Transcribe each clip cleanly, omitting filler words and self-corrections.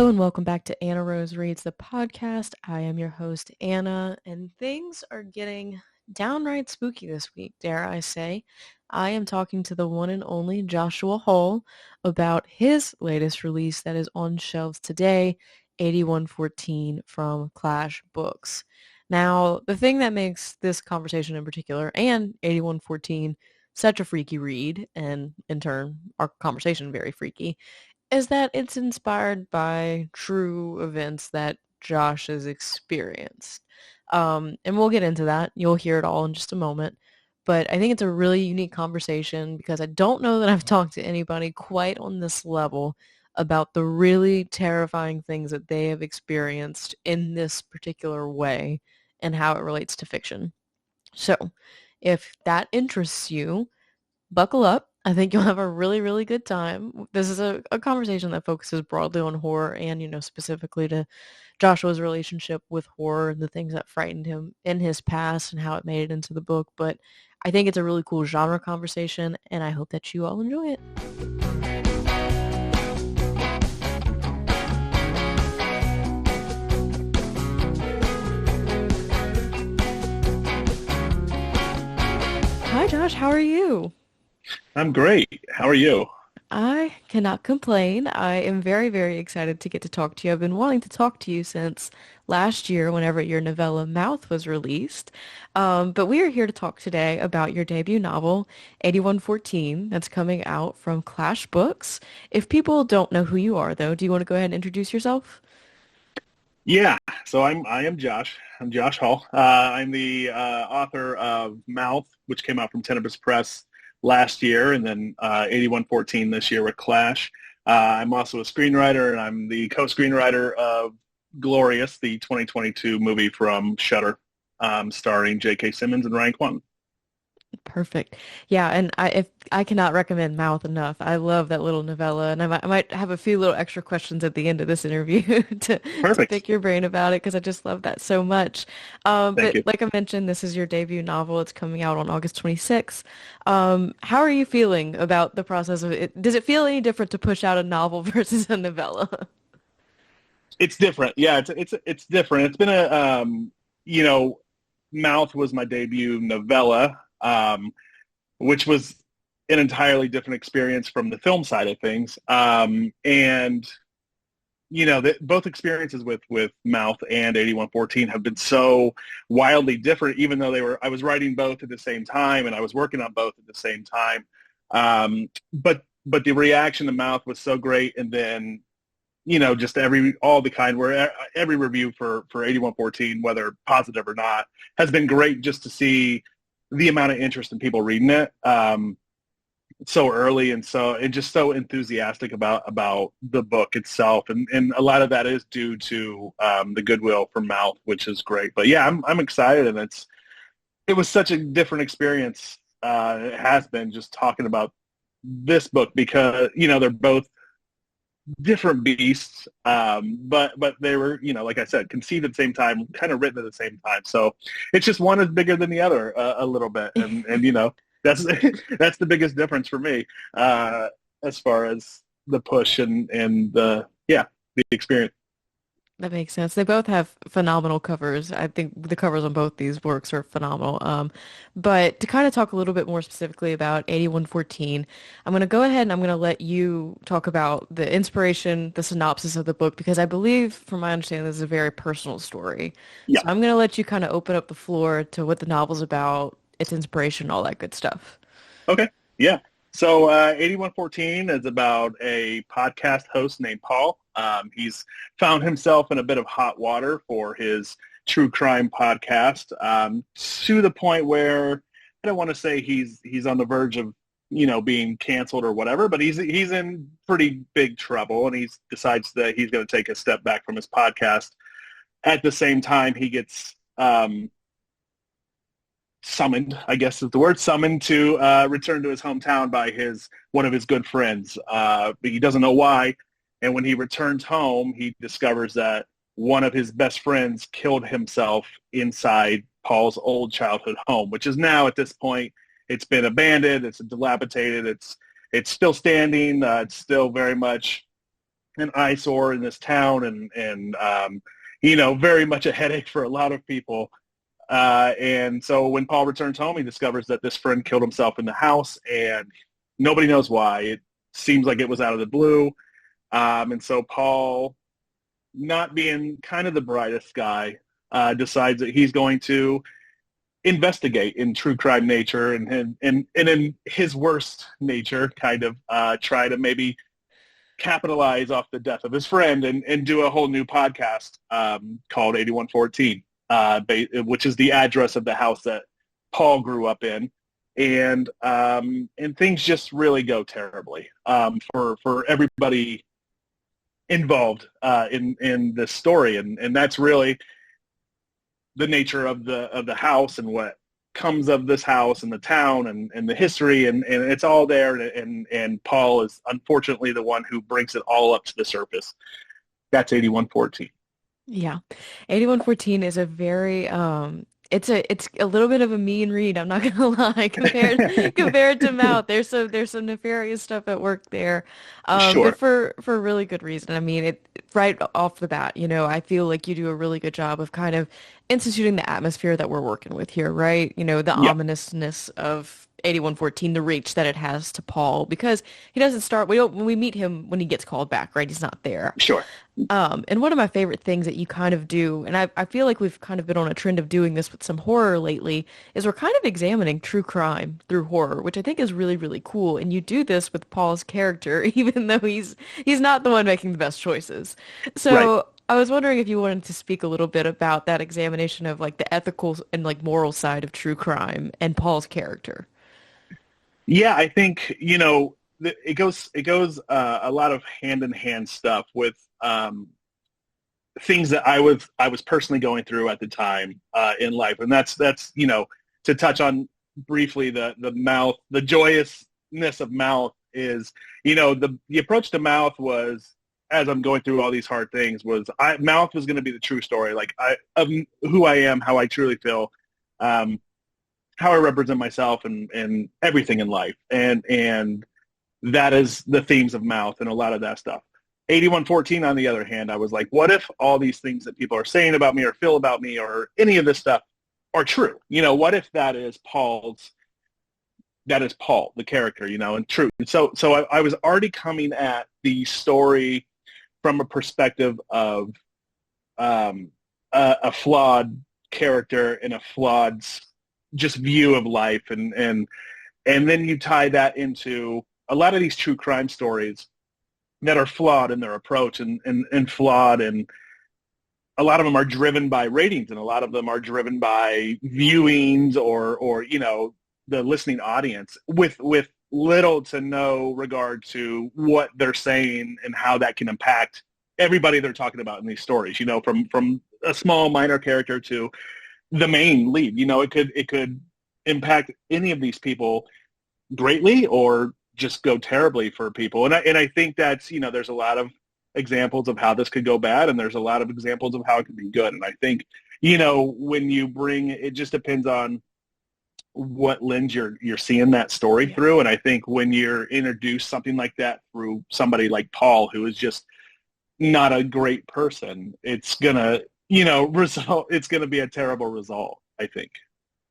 Hello and welcome back to Anna Rose Reads the podcast. I am your host, Anna, and things are getting downright spooky this week, dare I say. I am talking to the one and only Joshua Hall about his latest release that is on shelves today, 8114 from Clash Books. Now, the thing that makes this conversation in particular and 8114 such a freaky read, and in turn, our conversation very freaky, is that it's inspired by true events that Josh has experienced. And we'll get into that. You'll hear it all in just a moment. But I think it's a really unique conversation because I don't know that I've talked to anybody quite on this level about the really terrifying things that they have experienced in this particular way and how it relates to fiction. So if that interests you, buckle up. I think you'll have a really, really good time. This is a conversation that focuses broadly on horror and, specifically to Joshua's relationship with horror and the things that frightened him in his past and how it made it into the book. But I think it's a really cool genre conversation, and I hope that you all enjoy it. Hi, Josh. How are you? I'm great. How are you? I cannot complain. I am very, very excited to get to talk to you. I've been wanting to talk to you since last year, whenever your novella Mouth was released. But we are here to talk today about your debut novel, 8114, that's coming out from Clash Books. If people don't know who you are, though, do you want to go ahead and introduce yourself? Yeah, I am Josh. I'm Josh Hall. I'm the author of Mouth, which came out from Tenebris Press last year, and then 8114 this year with Clash. I'm also a screenwriter, and I'm the co-screenwriter of Glorious, the 2022 movie from Shudder, starring J.K. Simmons and Ryan Kwan. Perfect. Yeah, and if I cannot recommend Mouth enough. I love that little novella, and I might have a few little extra questions at the end of this interview to Perfect. pick your brain about it because I just love that so much. Thank But you. like I mentioned, this is your debut novel. It's coming out on August 26th. How are you feeling about the process of it? Does it feel any different to push out a novel versus a novella? It's different. Yeah, it's different. It's been you know, Mouth was my debut novella, which was an entirely different experience from the film side of things. And both experiences with Mouth and 8114 have been so wildly different, even though I was writing both at the same time and I was working on both at the same time. But the reaction to Mouth was so great, and then just all the kind where every review for 8114, whether positive or not, has been great just to see the amount of interest in people reading it so early and just so enthusiastic about the book itself. And a lot of that is due to the goodwill from Mouth, which is great. But yeah, I'm excited, and it was such a different experience. It has been just talking about this book because, they're both different beasts, but they were, like I said, conceived at the same time, kind of written at the same time. So it's just one is bigger than the other a little bit, and that's that's the biggest difference for me as far as the push and the experience. That makes sense. They both have phenomenal covers. I think the covers on both these works are phenomenal. But to kind of talk a little bit more specifically about 8114, I'm going to go ahead and I'm going to let you talk about the inspiration, the synopsis of the book, because I believe, from my understanding, this is a very personal story. Yeah. So I'm going to let you kind of open up the floor to what the novel's about, its inspiration, all that good stuff. Okay. Yeah. So 8114 is about a podcast host named Paul. He's found himself in a bit of hot water for his true crime podcast, to the point where I don't want to say he's on the verge of being canceled or whatever, but he's in pretty big trouble, and he decides that he's going to take a step back from his podcast. At the same time, he gets summoned, I guess is the word, summoned to return to his hometown by one of his good friends. But he doesn't know why. And when he returns home, he discovers that one of his best friends killed himself inside Paul's old childhood home, which is now at this point, it's been abandoned, it's dilapidated, it's still standing, it's still very much an eyesore in this town, and you know, very much a headache for a lot of people. And so when Paul returns home, he discovers that this friend killed himself in the house, and nobody knows why. It seems like it was out of the blue. And so Paul, not being kind of the brightest guy, decides that he's going to investigate in true crime nature and in his worst nature, kind of try to maybe capitalize off the death of his friend and do a whole new podcast called 8114, which is the address of the house that Paul grew up in. And things just really go terribly for everybody involved in this story, and that's really the nature of the house and what comes of this house and the town and the history, and it's all there, and Paul is unfortunately the one who brings it all up to the surface. That's 8114. Yeah. 8114 is a very it's a little bit of a mean read, I'm not gonna lie, compared to Mouth. There's some nefarious stuff at work there. Sure. But for a really good reason. I mean, it right off the bat, you know, I feel like you do a really good job of kind of instituting the atmosphere that we're working with here, right? You know, the Yeah. ominousness of 8114, the reach that it has to Paul, because he doesn't start, we don't, when we meet him when he gets called back, right? He's not there. Sure. And one of my favorite things that you kind of do, and I feel like we've kind of been on a trend of doing this with some horror lately, is we're kind of examining true crime through horror, which I think is really, really cool. And you do this with Paul's character, even though he's not the one making the best choices. Right. So I was wondering if you wanted to speak a little bit about that examination of like the ethical and like moral side of true crime and Paul's character. Yeah, I think, you know, it goes a lot of hand in hand stuff with things that I was personally going through at the time in life, and that's you know, to touch on briefly the Mouth, the joyousness of Mouth is, you know, the approach to Mouth was, as I'm going through all these hard things, was Mouth was going to be the true story, like of who I am, how I truly feel, how I represent myself, and everything in life, and that is the themes of Mouth and a lot of that stuff. 8114, on the other hand, I was like, what if all these things that people are saying about me or feel about me or any of this stuff are true? You know, what if that is Paul, the character, you know, and true. So I was already coming at the story from a perspective of a flawed character and a flawed just view of life, and then you tie that into a lot of these true crime stories that are flawed in their approach and flawed, and a lot of them are driven by ratings, and a lot of them are driven by viewings or you know, the listening audience with little to no regard to what they're saying and how that can impact everybody they're talking about in these stories, you know, from a small minor character to the main lead. You know, it could impact any of these people greatly or just go terribly for people. And I think that's, you know, there's a lot of examples of how this could go bad, and there's a lot of examples of how it could be good. And I think, you know, when you bring, it just depends on what lens you're seeing that story through. And I think when you're introduced something like that through somebody like Paul, who is just not a great person, it's gonna, you know, it's gonna be a terrible result, I think.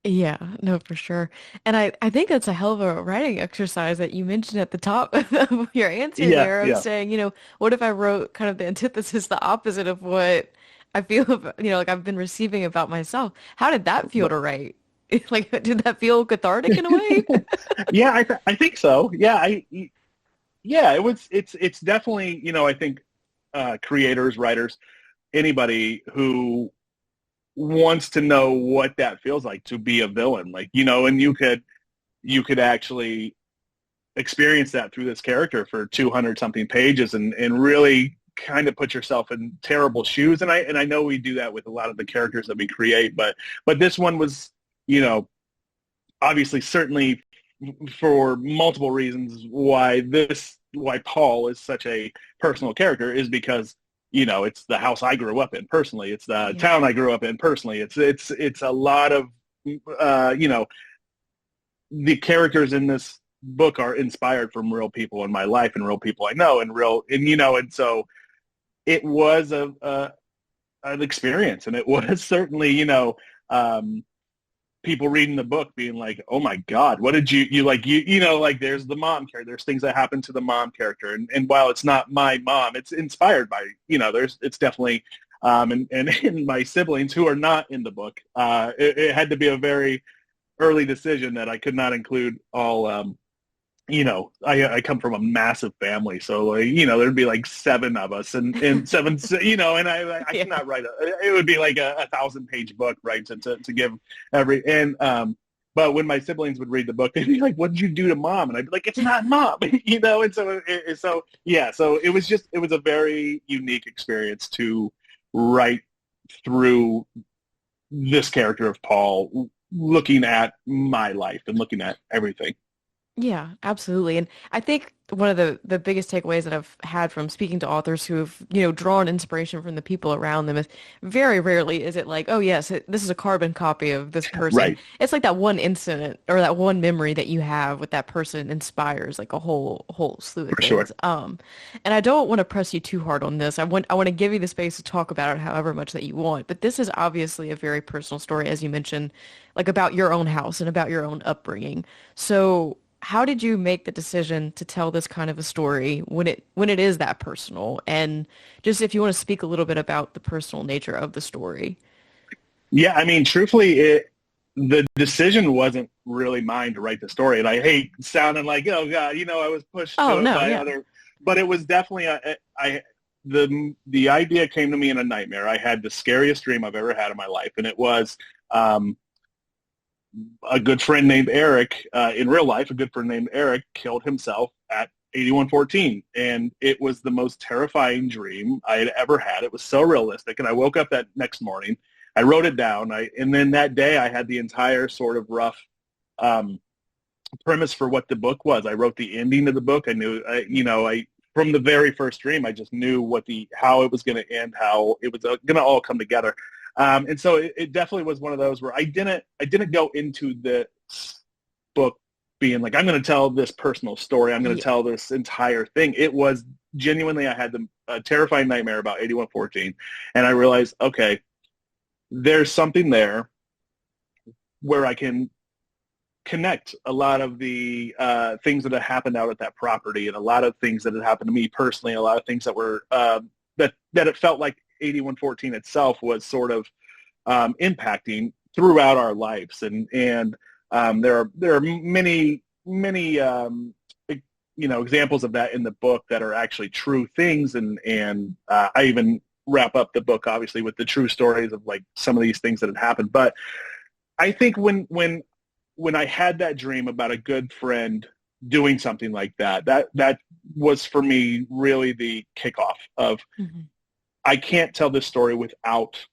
Yeah, no, for sure. And I think that's a hell of a writing exercise that you mentioned at the top of your answer Yeah, there of yeah. saying, you know, what if I wrote kind of the antithesis, the opposite of what I feel about, you know, like I've been receiving about myself. How did that feel to write? Like, did that feel cathartic in a way? Yeah, I think so. Yeah, yeah, it's definitely, you know, I think creators, writers, anybody who wants to know what that feels like to be a villain, like, you know, and you could actually experience that through this character for 200 something pages and really kind of put yourself in terrible shoes. And I know we do that with a lot of the characters that we create, but this one was, you know, obviously, certainly for multiple reasons why Paul is such a personal character is because, you know, it's the house I grew up in personally. It's the Yeah. town I grew up in personally. It's a lot of, you know, the characters in book are inspired from real people in my life and real people I know and so it was an experience, and it was certainly, people reading the book being like, oh my God, what did you like, like there's the mom character, there's things that happen to the mom character. And while it's not my mom, it's inspired by, it's definitely, and my siblings who are not in the book, it had to be a very early decision that I could not include all, I come from a massive family, so there'd be like 7 of us and seven, and I Yeah. cannot write it would be like a 1,000-page book, right? To give but when my siblings would read the book, they'd be like, "What did you do to mom?" And I'd be like, "It's not mom," And so it was a very unique experience to write through this character of Paul, looking at my life and looking at everything. Yeah, absolutely. And I think one of the biggest takeaways that I've had from speaking to authors who have, drawn inspiration from the people around them is very rarely is it like, oh yes, this is a carbon copy of this person. Right, It's like that one incident or that one memory that you have with that person inspires like a whole slew of for sure. things. And I don't want to press you too hard on this. I want to give you the space to talk about it however much that you want. But this is obviously a very personal story, as you mentioned, like about your own house and about your own upbringing. So how did you make the decision to tell this kind of a story when it is that personal? And just if you want to speak a little bit about the personal nature of the story. Yeah, I mean, truthfully, the decision wasn't really mine to write the story, and I hate sounding like, oh God, I was pushed Oh to it no, by yeah. other, but it was definitely the idea came to me in a nightmare. I had the scariest dream I've ever had in my life, and it was a good friend named Eric, in real life, a good friend named Eric killed himself at 8114. And it was the most terrifying dream I had ever had. It was so realistic. And I woke up that next morning. I wrote it down. And then that day I had the entire sort of rough premise for what the book was. I wrote the ending of the book. I knew, from the very first dream, I just knew how it was going to end, how it was going to all come together. And so it definitely was one of those where I didn't go into the book being like, I'm going to tell this personal story. I'm going to Yeah. tell this entire thing. It was genuinely, I had a terrifying nightmare about 8114. And I realized, okay, there's something there where I can connect a lot of the things that had happened out at that property, and a lot of things that had happened to me personally, a lot of things that were that it felt like 8114 itself was sort of impacting throughout our lives. And there are many examples of that in the book that are actually true things. And I even wrap up the book obviously with the true stories of like some of these things that had happened. But I think when I had that dream about a good friend doing something like that was for me really the kickoff of, Mm-hmm. I can't tell this story without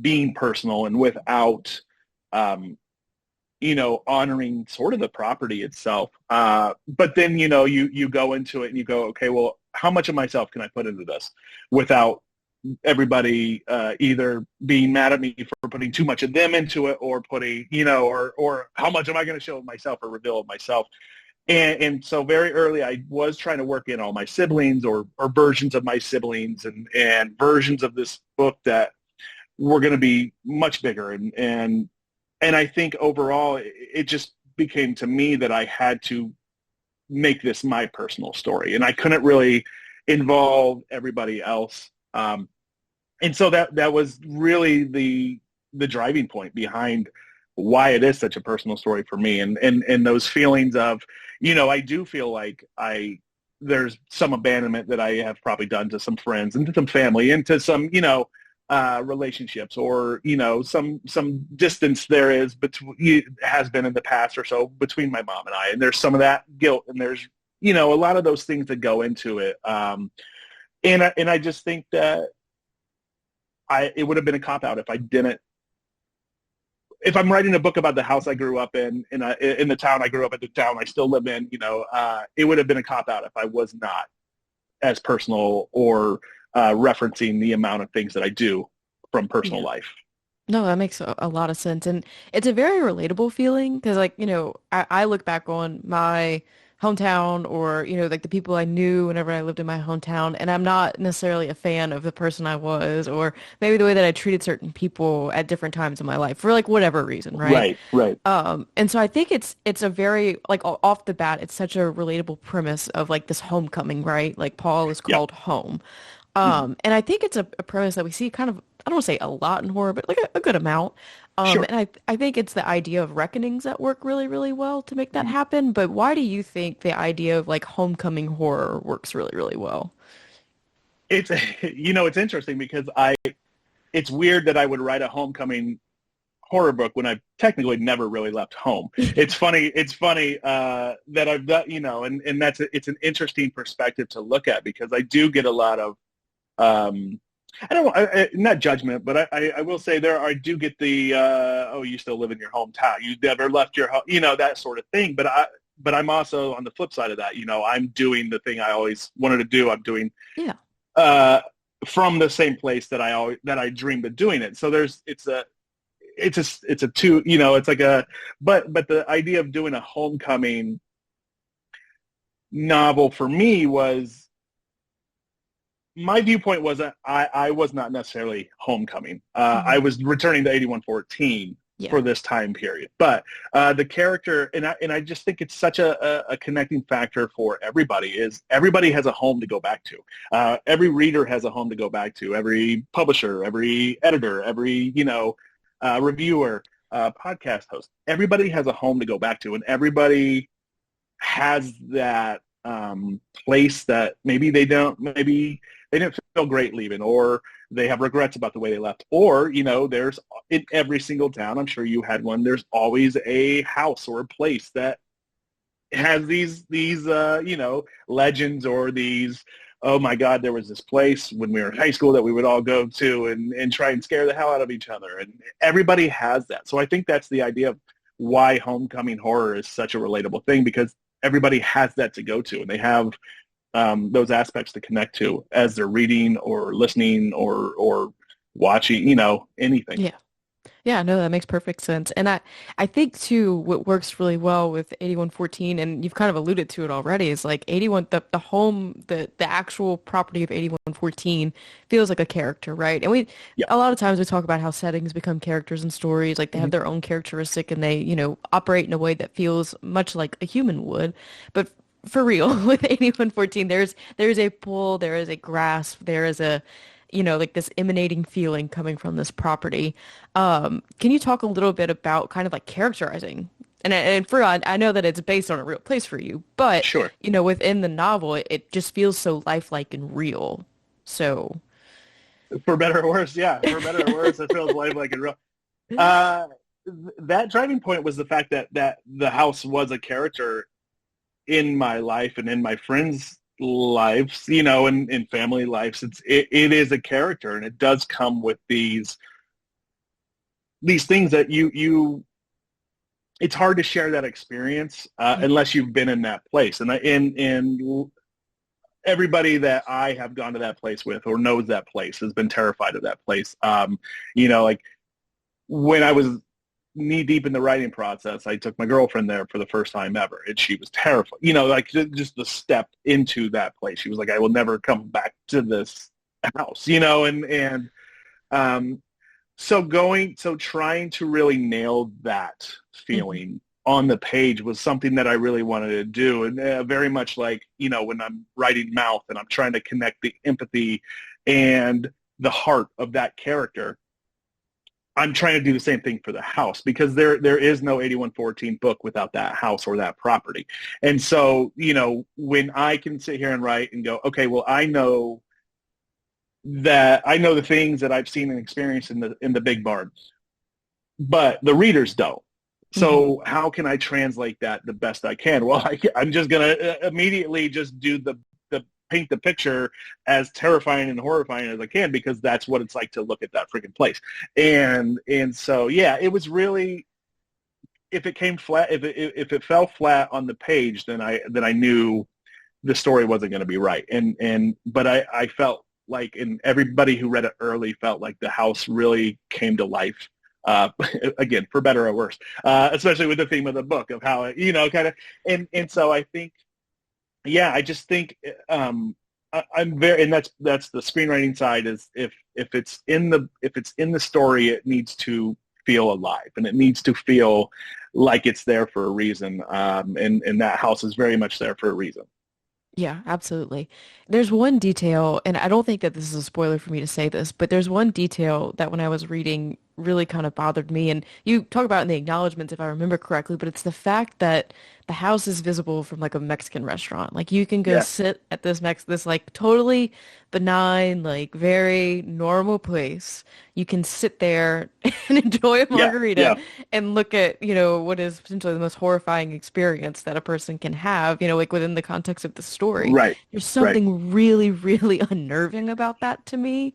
being personal and without, honoring sort of the property itself. But then, you go into it and you go, okay, well, how much of myself can I put into this without everybody either being mad at me for putting too much of them into it, or putting, or how much am I going to show of myself or reveal of myself? And so very early, I was trying to work in all my siblings or versions of my siblings and versions of this book that were going to be much bigger. And I think overall, it just became to me that I had to make this my personal story, and I couldn't really involve everybody else. And so that was really the driving point behind why it is such a personal story for me, and those feelings of, I do feel like there's some abandonment that I have probably done to some friends and to some family and to some, relationships, or, some distance there is between, has been in the past or so between my mom and I. And there's some of that guilt, and there's, a lot of those things that go into it. And I just think that it would have been a cop-out if I'm writing a book about the house I grew up in the town I grew up in, the town I still live in, it would have been a cop-out if I was not as personal or referencing the amount of things that I do from personal Yeah. life. No, that makes a lot of sense. And it's a very relatable feeling because, like, I look back on my hometown or, like the people I knew whenever I lived in my hometown, and I'm not necessarily a fan of the person I was or maybe the way that I treated certain people at different times in my life for like whatever reason, right? Right, right. And so I think it's a very like off the bat, it's such a relatable premise of like this homecoming, right? Like Paul is Yep. called home. Mhm. And I think it's a premise that we see kind of, I don't want to say a lot in horror, but like a good amount. Sure. And I think it's the idea of reckonings that work really, really well to make that Mhm. happen. But why do you think the idea of like homecoming horror works really, really well? It's it's interesting because it's weird that I would write a homecoming horror book when I've technically never really left home. It's funny that I've done, and it's an interesting perspective to look at because I do get a lot of um, I don't know, not judgment, but I will say I do get the oh, you still live in your hometown, you never left your home, that sort of thing. But I'm also on the flip side of that. I'm doing the thing I always wanted to do. I'm doing Yeah. uh, from the same place that I dreamed of doing it. So it's a two, it's like but the idea of doing a homecoming novel for me was my viewpoint was that I was not necessarily homecoming. I Hmm. was returning to 8114 Yeah. for this time period. But the character, and I just think it's such a connecting factor for everybody, is everybody has a home to go back to. Every reader has a home to go back to. Every publisher, every editor, every, reviewer, podcast host, everybody has a home to go back to. And everybody has that place that maybe they didn't feel great leaving, or they have regrets about the way they left, or there's in every single town, I'm sure you had one, there's always a house or a place that has these legends, or these, oh my God, there was this place when we were in high school that we would all go to and try and scare the hell out of each other. And everybody has that. So I think that's the idea of why homecoming horror is such a relatable thing, because everybody has that to go to, and they have those aspects to connect to as they're reading or listening or watching, anything. Yeah. Yeah, no, that makes perfect sense. And I think too, what works really well with 8114, and you've kind of alluded to it already, is like 81, the home, the actual property of 8114 feels like a character, right? And Yeah. a lot of times we talk about how settings become characters in stories, like they have Mhm. their own characteristic and they, operate in a way that feels much like a human would. But for real, with 8114, there's a pull, there is a grasp, there is a like this emanating feeling coming from this property. Can you talk a little bit about kind of like characterizing? And for I know that it's based on a real place for you, but Sure. within the novel, it just feels so lifelike and real. So, For better or worse, yeah. For better or worse, it feels like a real. Uh, that driving point was the fact that the house was a character in my life and in my friends' lives, and in family lives. It is a character, and it does come with these things that you it's hard to share that experience yeah. unless you've been in that place. And everybody that I have gone to that place with or knows that place has been terrified of that place. Like when I was knee deep in the writing process, I took my girlfriend there for the first time ever, and she was terrified. Like just the step into that place. She was like, "I will never come back to this house," and um, so trying to really nail that Hmm. feeling on the page was something that I really wanted to do, and very much like when I'm writing Mouth and I'm trying to connect the empathy and the heart of that character. I'm trying to do the same thing for the house, because there is no 8114 book without that house or that property. And so, when I can sit here and write and go, okay, well, I know the things that I've seen and experienced in the big barn, but the readers don't. Hmm. So how can I translate that the best I can? Well, I'm just going to immediately just do the paint the picture as terrifying and horrifying as I can, because that's what it's like to look at that freaking place. And so, yeah, it was really, if it came flat, if it fell flat on the page, then I knew the story wasn't going to be right. But I felt like, and everybody who read it early felt like the house really came to life Again, for better or worse, especially with the theme of the book of how it, kind of, and so I think, yeah, I just think, I'm very, and that's the screenwriting side is if it's in the story, it needs to feel alive and it needs to feel like it's there for a reason. And that house is very much there for a reason. Yeah, absolutely. There's one detail, and I don't think that this is a spoiler for me to say this, but there's one detail that when I was reading really kind of bothered me. And you talk about it in the acknowledgments, if I remember correctly, but it's the fact that the house is visible from like a Mexican restaurant. Like you can go Yeah, sit at this like totally benign, like very normal place. You can sit there and enjoy a yeah, margarita yeah, and look at, what is potentially the most horrifying experience that a person can have, like within the context of the story. right, There's right. something really, really unnerving about that to me.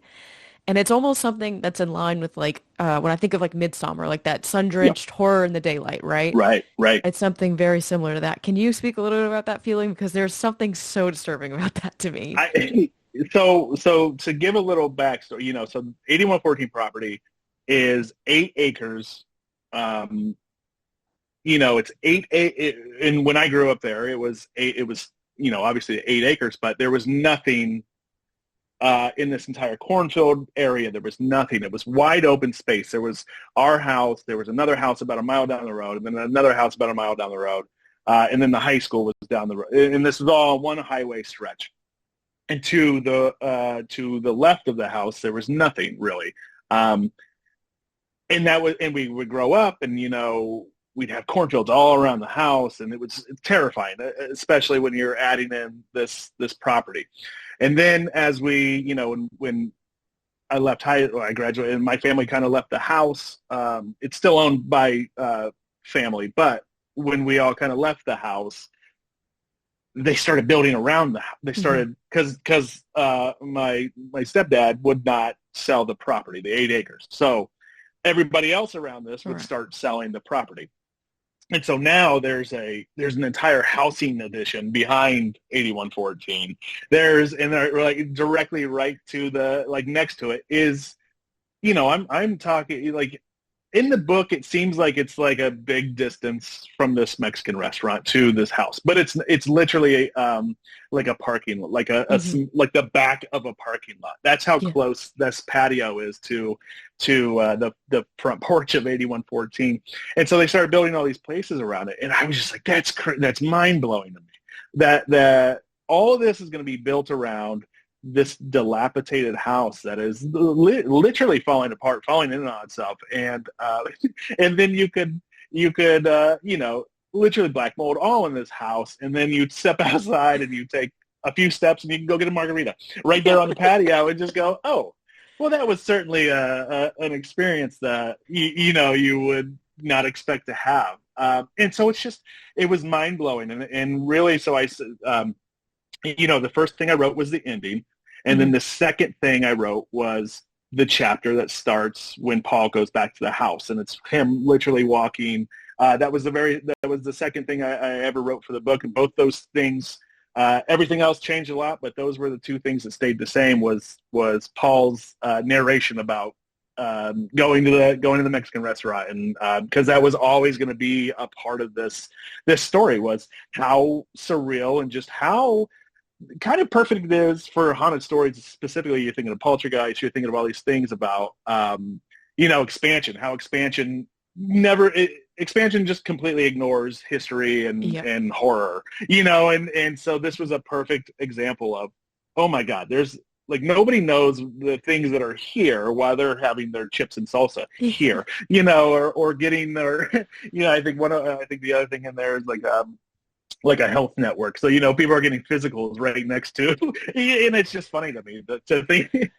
And it's almost something that's in line with like when I think of like Midsummer, like that Yeah, sun-drenched horror in the daylight, right? right, right. It's something very similar to that. Can you speak a little bit about that feeling? Because there's something so disturbing about that to me. I so to give a little backstory, so 8114 property is 8 acres. Um, it's and when I grew up there, it was eight. It was obviously 8 acres, but there was nothing in this entire cornfield area. There was nothing. It was wide open space. There was our house. There was another house about a mile down the road, and then another house about a mile down the road, and then the high school was down the road. And this was all one highway stretch. And to the left of the house, there was nothing really. Um, and we would grow up, and we'd have cornfields all around the house, and it was terrifying, especially when you're adding in this property. And then as we, when I graduated, and my family kind of left the house. It's still owned by family, but when we all kind of left the house, they started building around the house. They Hmm. started because my stepdad would not sell the property, the 8 acres. So everybody else around this would Right. start selling the property. And so now there's an entire housing addition behind 8114. And they're like directly right to the like next to it is, I'm talking like in the book, it seems like it's like a big distance from this Mexican restaurant to this house, but it's literally like a parking lot, Hmm. like the back of a parking lot. That's how Yeah. close this patio is to the front porch of 8114. And so they started building all these places around it, and I was just like, that's mind blowing to me. That all of this is going to be built around this dilapidated house that is literally falling apart, falling in on itself, and and then you could literally black mold all in this house, and then you step outside and you take a few steps and you can go get a margarita right there on the patio and just go, oh, well, that was certainly an experience that you would not expect to have, and so it was mind blowing, and really, so the first thing I wrote was the ending. And then Hmm. the second thing I wrote was the chapter that starts when Paul goes back to the house, and it's him literally walking. That was the second thing I ever wrote for the book, and both those things, everything else changed a lot, but those were the two things that stayed the same. Was Paul's narration about going to the Mexican restaurant, and because that was always going to be a part of this story, was how surreal and just how kind of perfect it is for haunted stories. Specifically, you're thinking of Poltergeist, you're thinking of all these things about expansion, how expansion just completely ignores history and Yep. and horror, and so this was a perfect example of, oh my god, there's like nobody knows the things that are here while they're having their chips and salsa Yeah. here, or getting their I think the other thing in there is like a health network. So, people are getting physicals right next to, and it's just funny to me to think.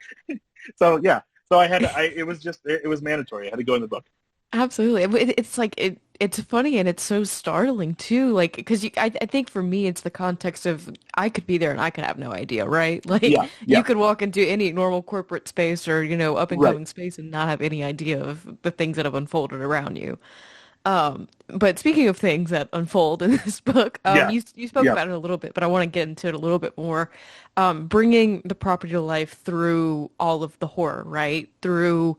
So yeah, so it was mandatory. I had to go in the book. Absolutely. It's like it's funny and it's so startling too. Like, because I think for me, it's the context of I could be there and I could have no idea, right? Like, Yeah, you yeah, could walk into any normal corporate space or, up and right. coming space and not have any idea of the things that have unfolded around you. But speaking of things that unfold in this book, Yeah, you spoke yeah, about it a little bit, but I want to get into it a little bit more. Bringing the property to life through all of the horror, right? Through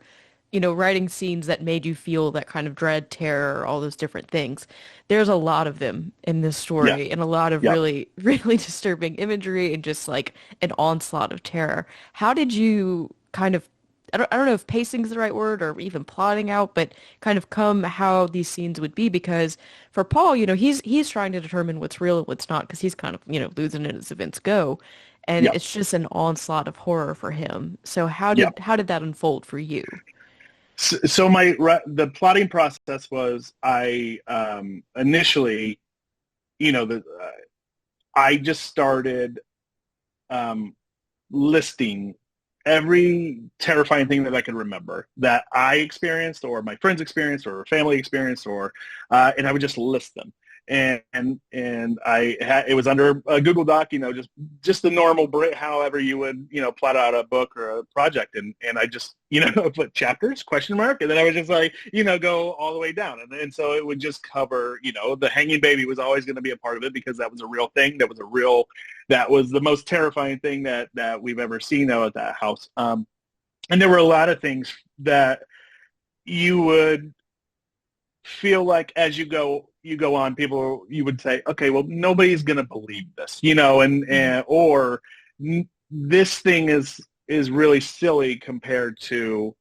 writing scenes that made you feel that kind of dread, terror, all those different things. There's a lot of them in this Yeah. story and a lot of Yeah. really, really disturbing imagery and just like an onslaught of terror. How did you kind of, I don't know if pacing is the right word or even plotting out, but kind of come how these scenes would be? Because for Paul, he's trying to determine what's real and what's not because he's kind of, losing it as events go. And Yeah. it's just an onslaught of horror for him. So how Yeah. did how did that unfold for you? So the plotting process was I initially, I just started um, listing every terrifying thing that I could remember that I experienced or my friends experienced or family experienced and I would just list them. And it was under a Google Doc, just the normal, however you would, plot out a book or a project. And I just, put chapters, question mark. And then I would just like, go all the way down. And so it would just cover, the hanging baby was always going to be a part of it because that was a real thing. That was the most terrifying thing that we've ever seen out at that house. And there were a lot of things that you would feel like as you go on, you would say, okay, well, nobody's going to believe this, Mhm. or this thing is really silly compared to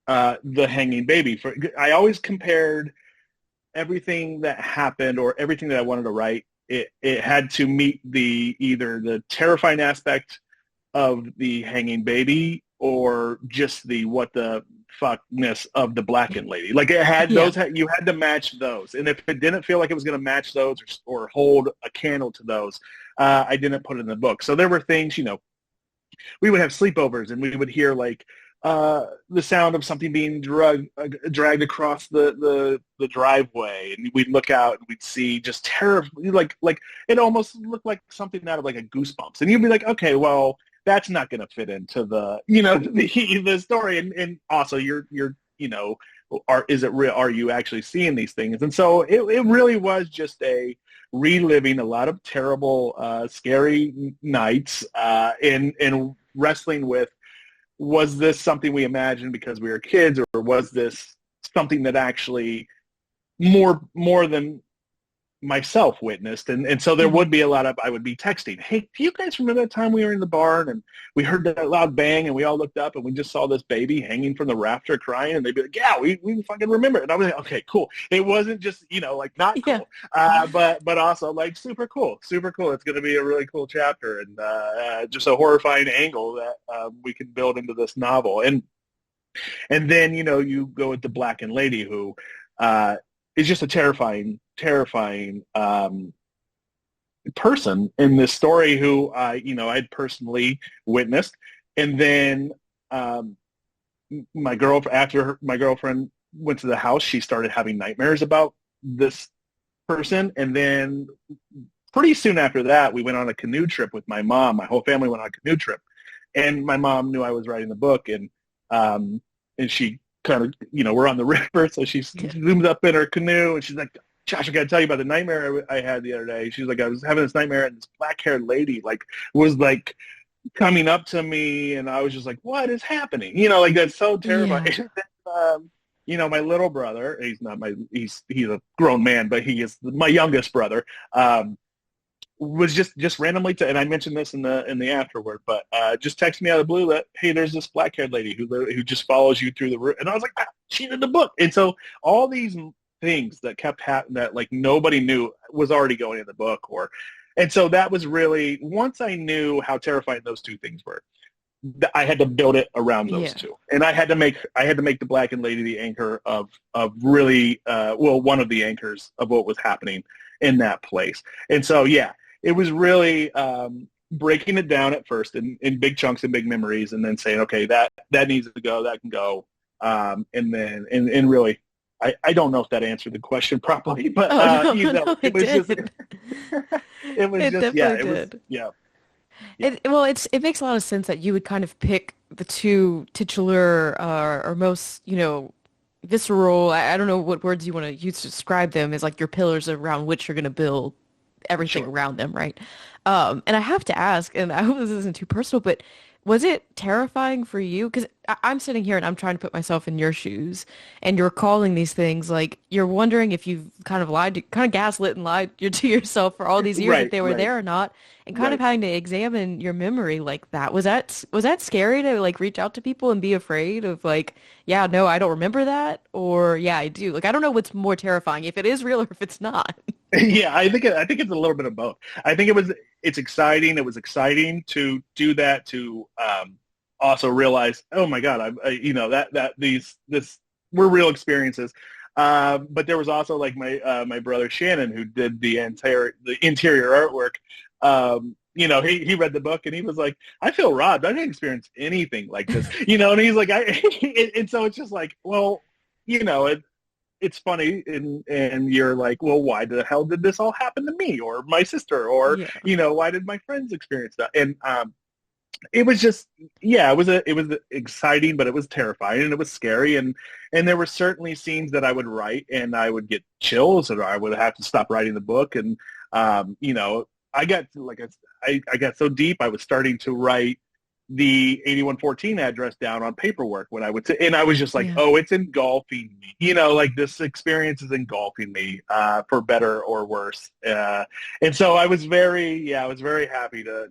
the hanging baby. I always compared everything that happened or everything that I wanted to write. It had to meet either the terrifying aspect of the hanging baby or just the what the fuckness of the blackened lady. Like it had Yeah. those, you had to match those. And if it didn't feel like it was going to match those or hold a candle to those, I didn't put it in the book. So there were things, we would have sleepovers and we would hear like the sound of something being dragged across the driveway, and we'd look out and we'd see just terror, like it almost looked like something out of like a Goosebumps, and you'd be like, okay, well, that's not going to fit into the the story, and also you're is it real? Are you actually seeing these things? And so it really was just a reliving a lot of terrible, scary nights, and wrestling with, was this something we imagined because we were kids, or was this something that actually more than myself witnessed? And so there Hmm. would be a lot of, I would be texting, hey, do you guys remember that time we were in the barn and we heard that loud bang and we all looked up and we just saw this baby hanging from the rafter crying? And they'd be like, yeah, we fucking remember. And I was like, okay, cool. It wasn't just, like not Yeah. cool, but also like super cool, super cool. It's going to be a really cool chapter, and just a horrifying angle that we can build into this novel. And then, you go with the blackened lady who uh, is just a terrifying, terrifying person in this story who I'd personally witnessed. And then um, after my girlfriend went to the house, she started having nightmares about this person. And then pretty soon after that, we went on a canoe trip with my mom. My whole family went on a canoe trip, and my mom knew I was writing the book, um, and she kind of, we're on the river, so she Yeah. zooms up in her canoe, and she's like, Josh, I got to tell you about the nightmare I had the other day. She's like, I was having this nightmare, and this black-haired lady was like coming up to me, and I was just like, what is happening? Like that's so terrifying. Yeah. My little brother, he's not he's a grown man, but he is my youngest brother. Was just randomly and I mentioned this in the afterward, but just texted me out of the blue that, hey, there's this black haired lady who just follows you through the room, and I was like, she's in the book. And so all these things that kept happening that like nobody knew was already going in the book, and so that was really, once I knew how terrifying those two things were, I had to build it around those Yeah. two, and I had to make the blackened lady the anchor of really one of the anchors of what was happening in that place. And so yeah, it was really breaking it down at first in big chunks and big memories, and then saying, okay, that needs to go, that can go, and then and really, I don't know if that answered the question properly, but Oh no, no, it it was just did. it was It just yeah, definitely it was did. yeah, yeah, It makes a lot of sense that you would kind of pick the two titular or most, visceral, I don't know what words you want to use to describe them, as like your pillars around which you're going to build everything sure. around them, right? And I have to ask, and I hope this isn't too personal, but Was it terrifying for you? Because I'm sitting here and I'm trying to put myself in your shoes, and you're calling these things like you're wondering if you've kind of kind of gaslit and lied to yourself for all these years if Right, they were right, there or not, and kind of right. having to examine your memory like that. Was that scary to like reach out to people and be afraid of like, yeah, no, I don't remember that, or yeah, I do. Like I don't know what's more terrifying, if it is real or if it's not. Yeah, I think it's a little bit of both. I think it's exciting. It was exciting to do that, to also realize, oh my God, you know, that this were real experiences. But there was also like my brother Shannon, who did the interior artwork. You know, he read the book and he was like, I feel robbed. I didn't experience anything like this. You know, and he's like, and so it's just like, well, you know, it's funny, and you're like, well, why the hell did this all happen to me or my sister, or Yeah. you know, why did my friends experience that? And it was just, yeah, it was exciting, but it was terrifying and it was scary, and there were certainly scenes that I would write and I would get chills, or I would have to stop writing the book. And you know, I got like I got so deep, I was starting to write the 8114 address down on paperwork when I would say, and I was just like, Yeah. oh, it's engulfing me. You know, like this experience is engulfing me, for better or worse. And so I was very happy to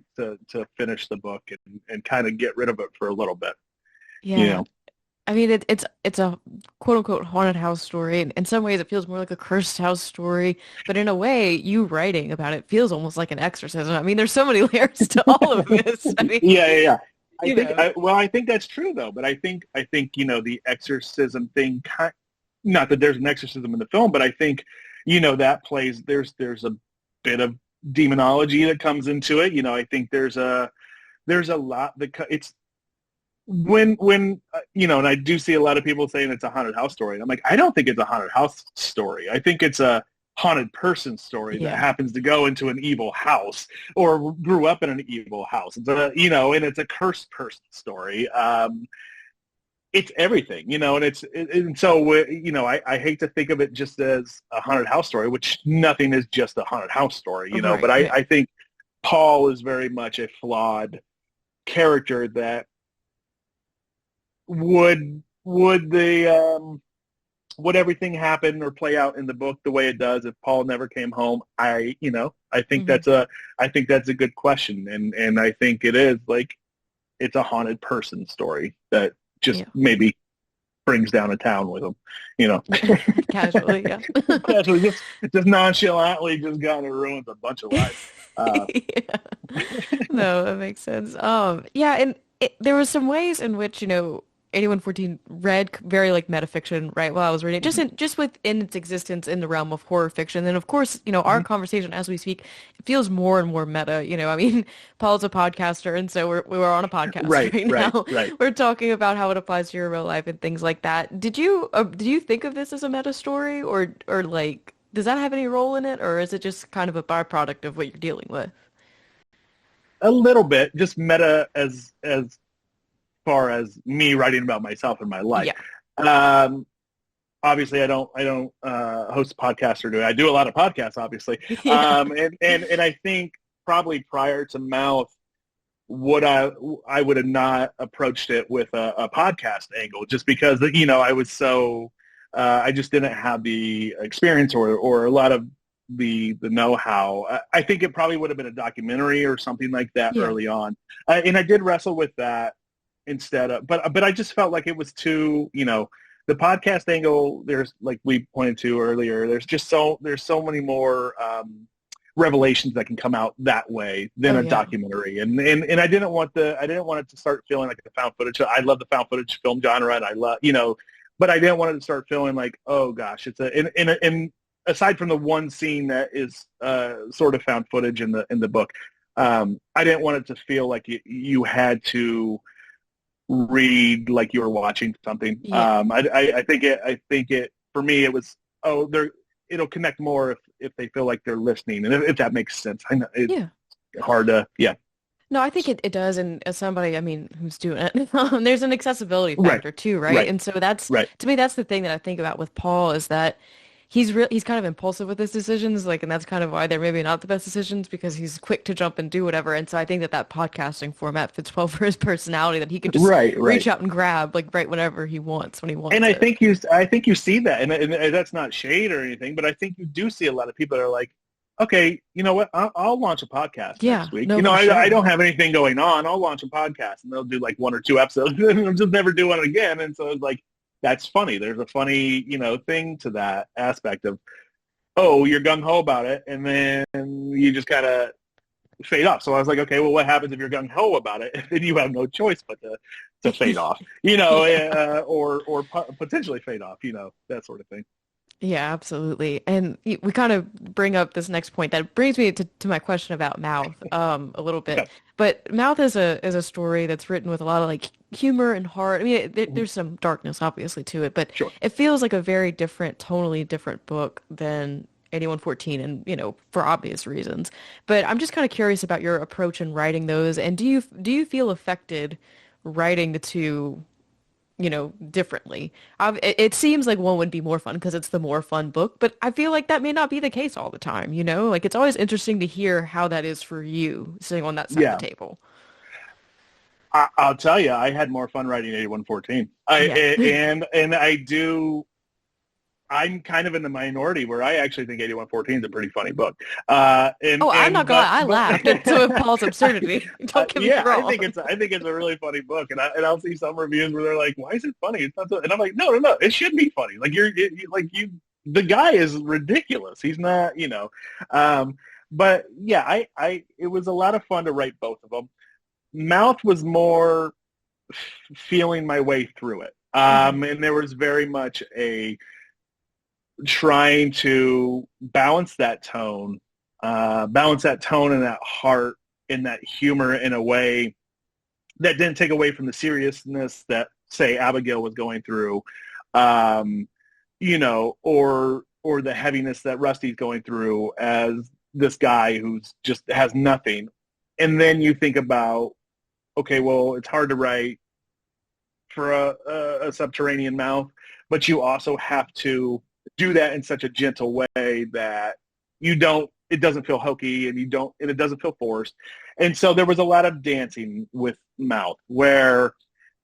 finish the book and kind of get rid of it for a little bit, you Yeah. know? I mean, it's a quote unquote haunted house story. And in some ways, it feels more like a cursed house story. But in a way, you writing about it feels almost like an exorcism. I mean, there's so many layers to all of this. I mean, Yeah, yeah, yeah. you know, I think that's true though, but I think, you know, the exorcism thing, not that there's an exorcism in the film, but I think, you know, that plays, there's a bit of demonology that comes into it. You know, I think there's a lot that it's when you know, and I do see a lot of people saying it's a haunted house story. And I'm like, I don't think it's a haunted house story. I think it's a haunted person story that yeah, happens to go into an evil house or grew up in an evil house. It's a, you know, and it's a cursed person story. It's everything, you know, and and so, you know, I hate to think of it just as a haunted house story, which nothing is just a haunted house story, you know, but right, yeah, I think Paul is very much a flawed character that would the would everything happen or play out in the book the way it does if Paul never came home? You know, hmm I think that's a good question, and I think it is like it's a haunted person story that just yeah, maybe brings down a town with them, you know. casually, yeah. Casually, just nonchalantly, just kind of ruins a bunch of lives. Uh, Yeah. No, that makes sense. Yeah, and there were some ways in which, 8114 read very like metafiction, right, while I was reading it, just within its existence in the realm of horror fiction. And of course, our mhm. conversation as we speak, it feels more and more meta. I mean, Paul's a podcaster, and so we're on a podcast Right, right right, now. right. We're talking about how it applies to your real life and things like that. Did you think of this as a meta story, or like does that have any role in it, or is it just kind of a byproduct of what you're dealing with? A little bit, just meta as far as me writing about myself and my life. Yeah. Um, Obviously, I don't host a podcast or do I do a lot of podcasts, obviously. Yeah. And I think probably prior to Mouth, would I would have not approached it with a podcast angle, just because, you know, I was so I just didn't have the experience or a lot of the know-how. I think it probably would have been a documentary or something like that Yeah. early on, and I did wrestle with that instead of, but I just felt like it was too, you know, the podcast angle. There's, like we pointed to earlier, there's so many more revelations that can come out that way than Oh a yeah. documentary. And I didn't want it to start feeling like the found footage. I love the found footage film genre, and I love, you know, but I didn't want it to start feeling like, oh gosh, it's and aside from the one scene that is sort of found footage in the book, I didn't want it to feel like you had to read like you were watching something. Yeah. I think it for me it was, oh, it'll connect more if they feel like they're listening, and if that makes sense. I know it's Yeah. hard to, yeah. No, I think it does. And as somebody, I mean, who's doing it, there's an accessibility Right, factor too, right? right, And so that's, right. to me, that's the thing that I think about with Paul is that he's kind of impulsive with his decisions, like, and that's kind of why they're maybe not the best decisions because he's quick to jump and do whatever. And so I think that that podcasting format fits well for his personality, that he could just Right, reach right. out and grab like right whenever he wants when he And wants it. I think you see that, and that's not shade or anything, but I think you do see a lot of people that are like, okay, you know what? I'll launch a podcast Yeah, next week. no, You know, for I sure. don't have anything going on. I'll launch a podcast, and they'll do like one or two episodes, and I'm just never doing it again. And so it's like that's funny. There's a funny, thing to that aspect of, oh, you're gung ho about it, and then you just kind of fade off. So I was like, okay, well, what happens if you're gung ho about it? Then you have no choice but to fade off, Yeah. or potentially fade off, that sort of thing. Yeah, absolutely. And we kind of bring up this next point that brings me to my question about Mouth a little bit. Okay. But Mouth is a story that's written with a lot of like humor and heart. I mean, there's some darkness obviously to it, but Sure. it feels like a very different, tonally different book than 8114 and, for obvious reasons. But I'm just kind of curious about your approach in writing those, and do you feel affected writing the two differently. It seems like one would be more fun because it's the more fun book, but I feel like that may not be the case all the time, you know? Like it's always interesting to hear how that is for you sitting on that side of the Yeah. table. I'll tell you, I had more fun writing 8114. Yeah. And I do. I'm kind of in the minority where I actually think 8114 is a pretty funny book. Oh, I'm not gonna lie, I But laughed at some of Paul's absurdity. Don't get me yeah, wrong. I think it's a really funny book, and I'll see some reviews where they're like, "Why is it funny?" It's not so, and I'm like, "No, no, no, it should be funny. Like the guy is ridiculous. He's not, Um, but yeah, it was a lot of fun to write both of them. Mouth was more feeling my way through it. Hmm. And there was very much a trying to balance that tone and that heart and that humor in a way that didn't take away from the seriousness that, say, Abigail was going through, or the heaviness that Rusty's going through as this guy who's just has nothing. And then you think about, okay, well, it's hard to write for a subterranean mouth, but you also have to do that in such a gentle way that it doesn't feel hokey and it doesn't feel forced. And so there was a lot of dancing with mouth where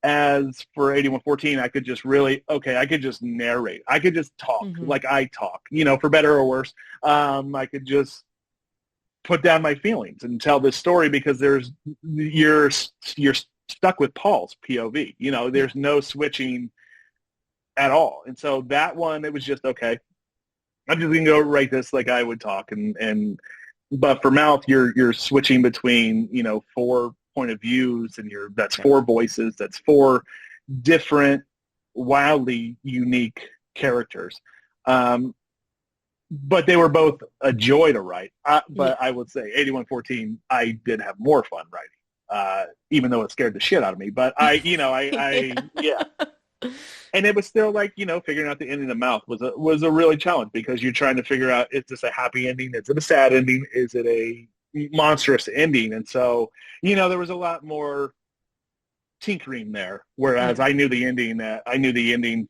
as for 8114, I could just I could just narrate. I could just talk Hmm. like I talk, for better or worse. I could just put down my feelings and tell this story because you're stuck with Paul's POV. Yeah. There's no switching at all. And so that one, it was just okay. I'm just gonna go write this like I would talk, and but for mouth, you're switching between four point of views, and that's Yep. four voices, that's four different, wildly unique characters. Um, but they were both a joy to write. Yeah. But I would say 8114, I did have more fun writing, even though it scared the shit out of me. But yeah. And it was still like, figuring out the ending of Mouth was a really challenge because you're trying to figure out, is this a happy ending? Is it a sad ending? Is it a monstrous ending? And so, there was a lot more tinkering there. Whereas Yeah. I knew the ending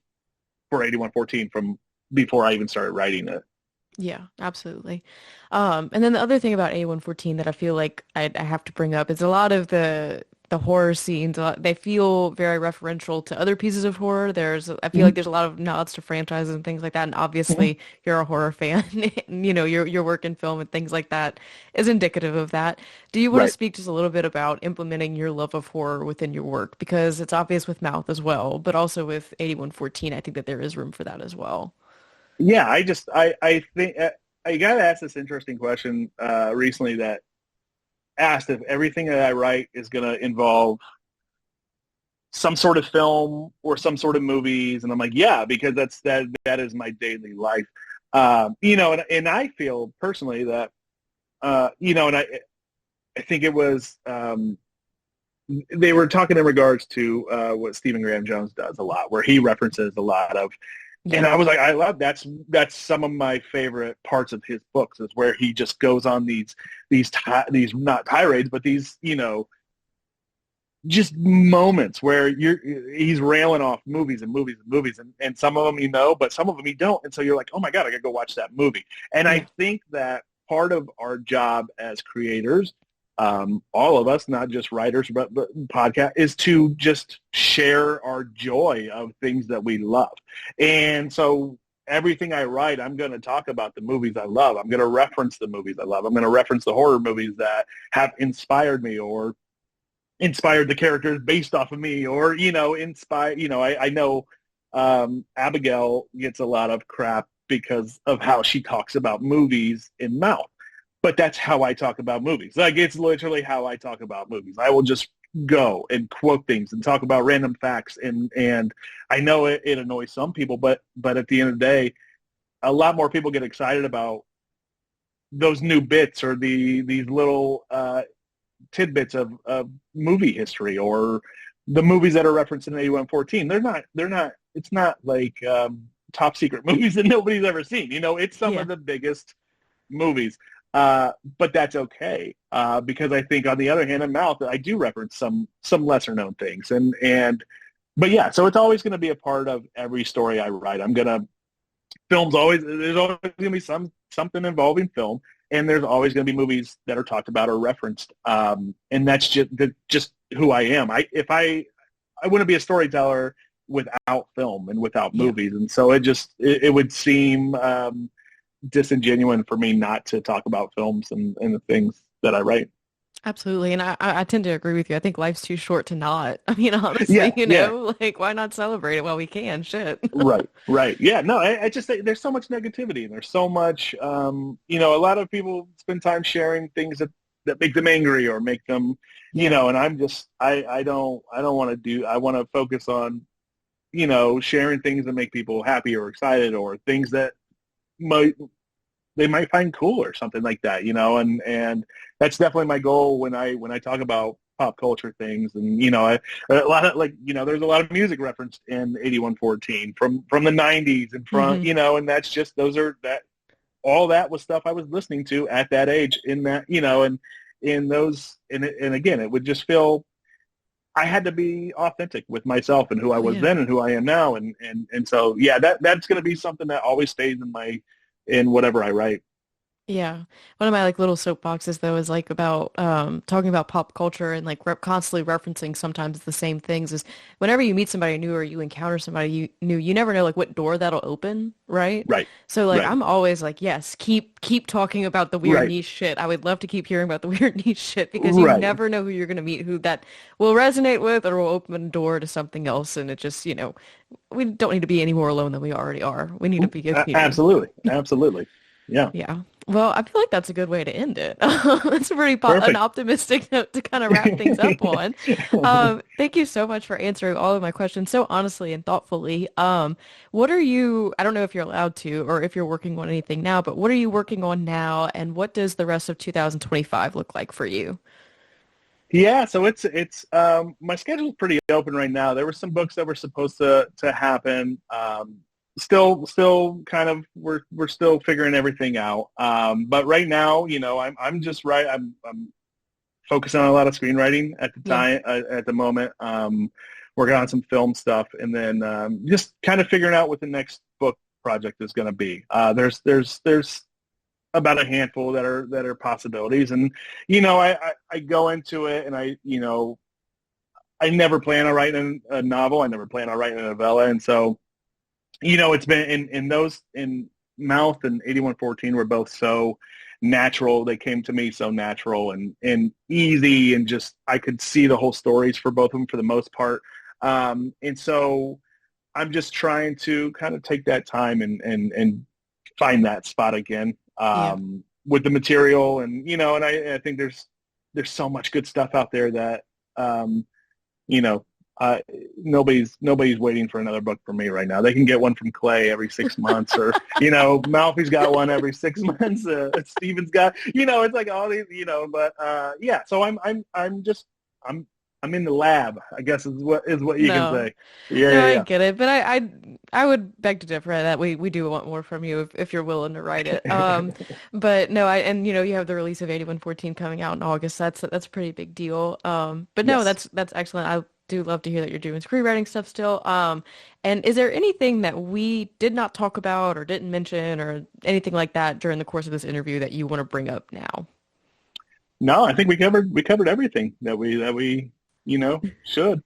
for 8114 from before I even started writing it. Yeah, absolutely. And then the other thing about A114 that I feel like I have to bring up is a lot of the horror scenes. They feel very referential to other pieces of horror. I feel like Mhm. there's a lot of nods to franchises and things like that. And Mhm. obviously, you're a horror fan. And, your work in film and things like that is indicative of that. Do you want to Right. speak just a little bit about implementing your love of horror within your work? Because it's obvious with Mouth as well, but also with 8114, I think that there is room for that as well. Yeah, I think I got asked this interesting question recently that asked if everything that I write is going to involve some sort of film or some sort of movies, and I'm like, yeah, because that is my daily life. And I feel personally that and I think it was they were talking in regards to what Stephen Graham Jones does a lot, where he references a lot of. And Yeah. I was like, I love that's some of my favorite parts of his books is where he just goes on these not tirades, but these just moments where he's railing off movies and movies and movies, and some of them you know, but some of them you don't, and so you're like, oh my god, I gotta go watch that movie. And Yeah. I think that part of our job as creators, all of us, not just writers but podcast, is to just share our joy of things that we love. And so everything I write, I'm going to talk about the movies I love. I'm going to reference the movies I love. I'm going to reference the horror movies that have inspired me or inspired the characters based off of me, or I know Abigail gets a lot of crap because of how she talks about movies in Mouth, but that's how I talk about movies. Like, it's literally how I talk about movies. I will just go and quote things and talk about random facts, and I know it annoys some people, but at the end of the day, a lot more people get excited about those new bits or these little tidbits of movie history, or the movies that are referenced in 8114. They're not, it's not like top secret movies that nobody's ever seen. It's some of the biggest movies. But that's okay, because I think on the other hand, in Mouth, I do reference some lesser known things, but yeah, so it's always going to be a part of every story I write. There's always going to be something involving film, and there's always going to be movies that are talked about or referenced, and that's just who I am. I wouldn't be a storyteller without film and without movies, and so it would seem disingenuous for me not to talk about films and the things that I write. Absolutely. And I tend to agree with you. I think life's too short to not. I mean, honestly, Yeah. like, why not celebrate it while we can? Shit. Right. Yeah, no, I just think there's so much negativity, and there's so much, a lot of people spend time sharing things that make them angry or make them, and I'm just, I don't want to I want to focus on, sharing things that make people happy or excited, or things that they might find cool or something like that, and that's definitely my goal when I talk about pop culture things. And a lot of, there's a lot of music referenced in 8114 from the 90s, and from and that's just, all that was stuff I was listening to at that age, in that, and in those, and again, it would just feel I had to be authentic with myself and who I was then and who I am now, and so that's going to be something that always stays in whatever I write. Yeah. One of my like little soapboxes though is like about talking about pop culture and like constantly referencing sometimes the same things, is whenever you meet somebody new or you encounter somebody new, you never know like what door that'll open, right? Right. So like Right. I'm always like, yes, keep talking about the weird Right. niche shit. I would love to keep hearing about the weird niche shit, because you Right. never know who you're gonna meet, who that will resonate with or will open a door to something else. And it just, we don't need to be any more alone than we already are. We need to be a community. Absolutely. Absolutely. Yeah. Yeah. Well, I feel like that's a good way to end it. It's a pretty an Perfect. optimistic note to kind of wrap things up on. Thank you so much for answering all of my questions so honestly and thoughtfully. What are you, I don't know if you're allowed to or if you're working on anything now, but what are you working on now, and what does the rest of 2025 look like for you? Yeah, so it's my schedule's pretty open right now. There were some books that were supposed to happen. Still kind of, we're still figuring everything out. But right now, I'm just right. I'm focusing on a lot of screenwriting at the Yeah. time, at the moment. Working on some film stuff, and then just kind of figuring out what the next book project is going to be. There's about a handful that are possibilities, and I go into it, and I never plan on writing a novel. I never plan on writing a novella, and so it's been in Mouth and 8114 were both so natural. They came to me so natural and easy, and just I could see the whole stories for both of them for the most part. And so I'm just trying to kind of take that time and find that spot again, Yeah. with the material, and I think there's so much good stuff out there that you know nobody's waiting for another book from me right now. They can get one from Clay every 6 months, or Malfi's got one every 6 months. Steven's got, it's like all these, but yeah. So I'm I'm in the lab, I guess is what you can No. say. Yeah, No, yeah, I yeah. get it, but I would beg to differ that we do want more from you if you're willing to write it. But no, and you have the release of 8114 coming out in August. That's a pretty big deal. But no, Yes. that's excellent. I do love to hear that you're doing screenwriting stuff still. And is there anything that we did not talk about or didn't mention or anything like that during the course of this interview that you want to bring up now? No, I think we covered everything that we should.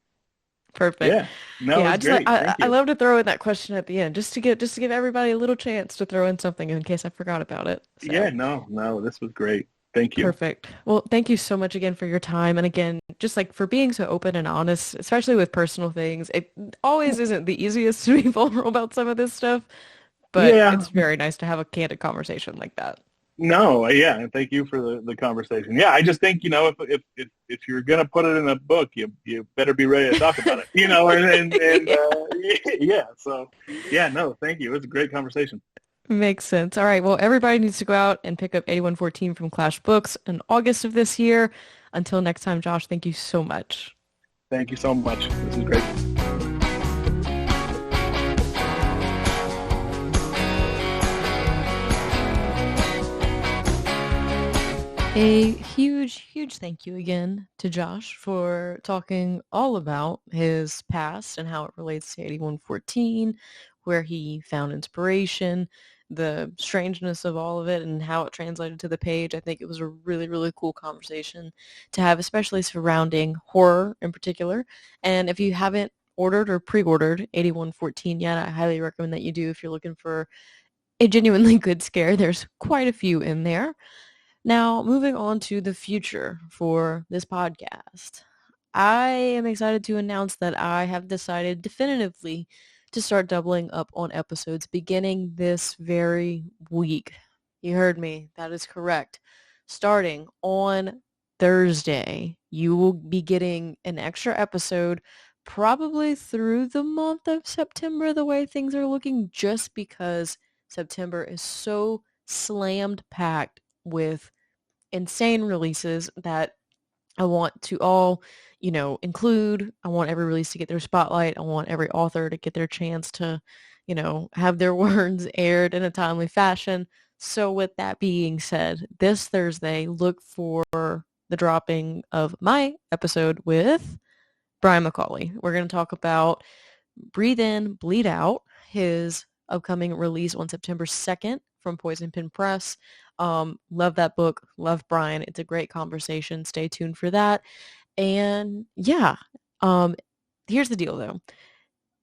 Perfect. Yeah. No, it Yeah, was I just like great. I Thank I you. love to throw in that question at the end just to give everybody a little chance to throw in something in case I forgot about it. Yeah, So no, no, this was great. Thank you. perfect. Well, thank you so much again for your time and again just like for being so open and honest, especially with personal things. It always isn't the easiest to be vulnerable about some of this stuff, but Yeah. it's very nice to have a candid conversation like that. No, yeah, and thank you for the conversation. Yeah, I just think, if you're gonna put it in a book, you better be ready to talk about it. And Yeah. yeah, so yeah, no, thank you. It was a great conversation. Makes sense. All right. Well, everybody needs to go out and pick up 8114 from Clash Books in August of this year. Until next time, Josh, thank you so much. Thank you so much. This is great. A huge, huge thank you again to Josh for talking all about his past and how it relates to 8114, where he found inspiration, the strangeness of all of it, and how it translated to the page. I think it was a really, really cool conversation to have, especially surrounding horror in particular. And if you haven't ordered or pre-ordered 8114 yet, I highly recommend that you do if you're looking for a genuinely good scare. There's quite a few in there. Now, moving on to the future for this podcast. I am excited to announce that I have decided definitively to start doubling up on episodes beginning this very week. You heard me. That is correct. Starting on Thursday, you will be getting an extra episode probably through the month of September, the way things are looking, just because September is so slammed packed with insane releases that I want to all, include. I want every release to get their spotlight. I want every author to get their chance to, have their words aired in a timely fashion. So with that being said, this Thursday, look for the dropping of my episode with Brian McCauley. We're going to talk about Breathe In, Bleed Out, his upcoming release on September 2nd from Poison Pen Press. Love that book. Love Brian. It's a great conversation. Stay tuned for that. And yeah, um, here's the deal though.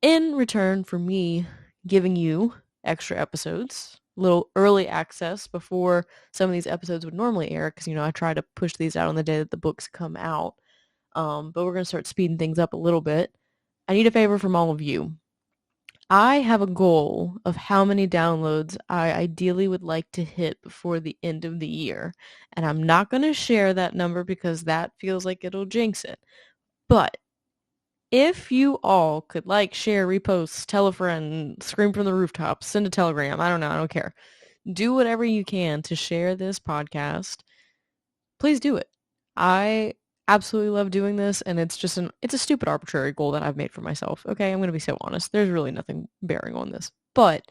In return for me giving you extra episodes, little early access before some of these episodes would normally air, because I try to push these out on the day that the books come out. But we're gonna start speeding things up a little bit. I need a favor from all of you. I have a goal of how many downloads I ideally would like to hit before the end of the year. And I'm not going to share that number because that feels like it'll jinx it. But if you all could like, share, repost, tell a friend, scream from the rooftops, send a telegram, I don't know, I don't care. Do whatever you can to share this podcast. Please do it. I absolutely love doing this, and it's a stupid arbitrary goal that I've made for myself. Okay, I'm going to be so honest. There's really nothing bearing on this. But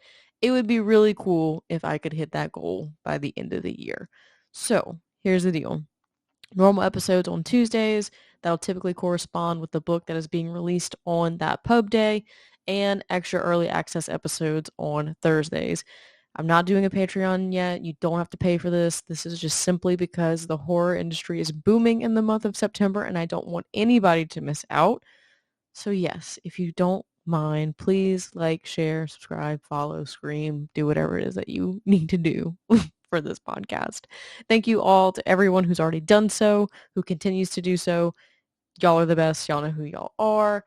it would be really cool if I could hit that goal by the end of the year. So, here's the deal. Normal episodes on Tuesdays, that'll typically correspond with the book that is being released on that pub day, and extra early access episodes on Thursdays. I'm not doing a Patreon yet. You don't have to pay for this. This is just simply because the horror industry is booming in the month of September and I don't want anybody to miss out. So yes, if you don't mind, please like, share, subscribe, follow, scream, do whatever it is that you need to do for this podcast. Thank you all to everyone who's already done so, who continues to do so. Y'all are the best. Y'all know who y'all are.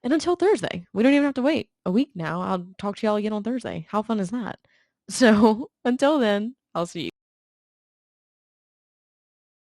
And until Thursday, we don't even have to wait a week now. I'll talk to y'all again on Thursday. How fun is that? So until then, I'll see you.